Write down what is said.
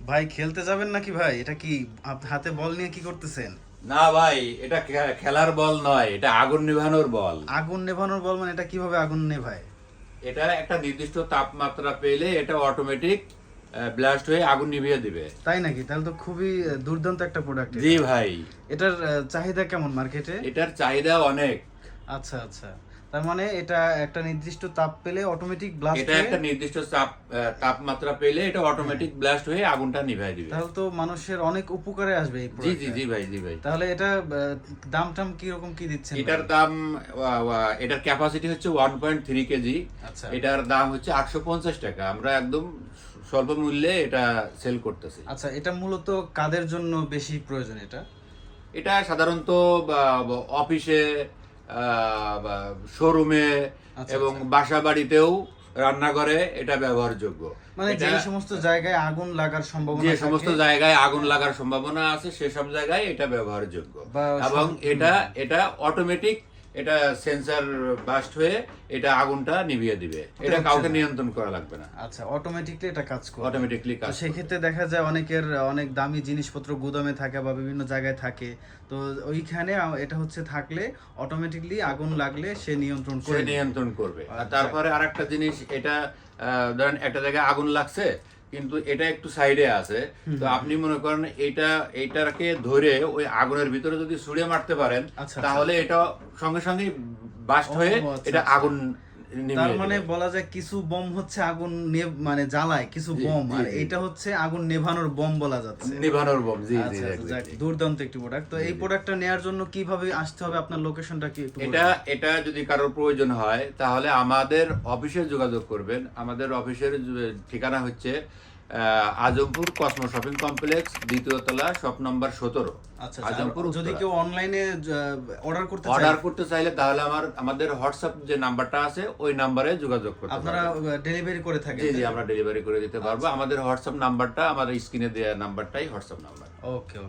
ভাই খেলতে যাবেন নাকি ভাই? এটা কি হাতে বল নিয়ে কি করতেছেন? না ভাই, এটা খেলার বল নয়, এটা আগুন নিভানোর বল। আগুন নেভানোর বল মানে এটা কিভাবে আগুন নেভায়? এটা একটা নির্দিষ্ট তাপমাত্রা পেলে এটা অটোমেটিক ব্লাস্ট হয়ে আগুন নিভিয়ে দিবে। তাই নাকি? তাহলে তো খুবই দুর্দান্ত একটা প্রোডাক্ট। জি ভাই, এটার চাহিদা কেমন মার্কেটে? এটার চাহিদা অনেক। আচ্ছা আচ্ছা, তার মানে এটা একটা নির্দিষ্ট তাপ পেলে অটোমেটিক ব্লাস্ট এটা একটা নির্দিষ্ট তাপমাত্রা পেলে এটা অটোমেটিক ব্লাস্ট হয়ে আগুনটা নিভিয়ে দিবে। তাহলে তো মানুষের অনেক উপকারে আসবে এই জি জি প্রোডাক্টটা। জি ভাই, জি ভাই। তাহলে এটা দাম টাম কি রকম কি দিচ্ছেন এটার ভাই? দাম এটার ক্যাপাসিটি হচ্ছে 1.3 কেজি। আচ্ছা এটার দাম হচ্ছে 850 টাকা। আমরা একদম স্বল্প মূল্যে এটা সেল করতেছি। আচ্ছা, এটা মূলত কাদের জন্য বেশি প্রয়োজন এটা? এটা সাধারণত অফিসে, শোরুমে আচ্ছা, এবং আচ্ছা। বাসা বাড়িতেও, রান্নাঘরে এটা ব্যবহারযোগ্য। মানে এটা যে সমস্ত জায়গায় আগুন লাগার সম্ভাবনা যে থাকে সমস্ত জায়গায় আগুন লাগার সম্ভাবনা আছে সেসব জায়গায় এটা ব্যবহারযোগ্য। বা এবং এটা এটা অটোমেটিক, এটা সেন্সর বাস্ট হয়ে এটা আগুনটা নিভিয়ে দিবে। এটা হচ্ছে কাউকে না। নিয়ন্ত্রণ করা লাগবে না, আচ্ছা, অটোমেটিকলি এটা কাজ করে। অটোমেটিকলি তো কাজ করবে। সেক্ষেত্রে দেখা যায় অনেকের অনেক দামি জিনিসপত্র গুদামে থাকে বা বিভিন্ন জায়গায় থাকে, তো ওইখানে এটা হচ্ছে থাকলে অটোমেটিকলি আগুন লাগলে সে নিয়ন্ত্রণ সে করে নেবে। নিয়ন্ত্রণ করবে। আর আচ্ছা। তারপরে আরেকটা জিনিস, এটা ধরেন একটা জায়গায় আগুন লাগছে কিন্তু এটা একটু সাইডে আছে, তো আপনি মনে করেন এইটাকে ধরে ওই আগুনের ভিতরে যদি ছুঁড়ে মারতে পারেন, আচ্ছা, তাহলে এটা সঙ্গে সঙ্গে বাস্ট ও, হয়ে আচ্ছা, এটা আচ্ছা। আগুন তার নিভিয়ে মানে দেবে। বলা যায় কিছু বম হচ্ছে আগুন মানে জ্বালায় কিছু জি, বম, জি, আর জি। এটা হচ্ছে আগুন নেভানোর বম বলা যাচ্ছে। নিভানোর বম, জি জি, আচ্ছা আচ্ছা, যাক, exactly। দুর্দান্ত একটি প্রোডাক্ট। তো জি, এই জি। প্রোডাক্টটা নেয়ার জন্য কিভাবে আসতে হবে? আপনার লোকেশনটা কি একটু এটা বলবেন? এটা যদি কারোর প্রয়োজন হয় তাহলে আমাদের অফিসে যোগাযোগ করবেন। আমাদের অফিসের ঠিকানা হচ্ছে আজমপুর কসমো শপিং কমপ্লেক্স, দ্বিতীয় তলা, শপ নম্বর 17, আচ্ছা, আজমপুর যদি উত্তরা। কেউ অনলাইনে অর্ডার করতে চায়, অর্ডার করতে চাইলে তাহলে আমাদের হোয়াটসঅ্যাপ যে নাম্বারটা আছে ওই নাম্বারে যোগাযোগ করতে আপনারা পারবেন। ডেলিভারি করে থাকেন? জি জি, তাই তো? আমরা ডেলিভারি করে দিতে পারবো। আচ্ছা। আমাদের হোয়াটসঅ্যাপ নাম্বারটা, আমাদের স্ক্রিনে দেওয়া নাম্বারটাই হোয়াটসঅ্যাপ নাম্বার। ওকে।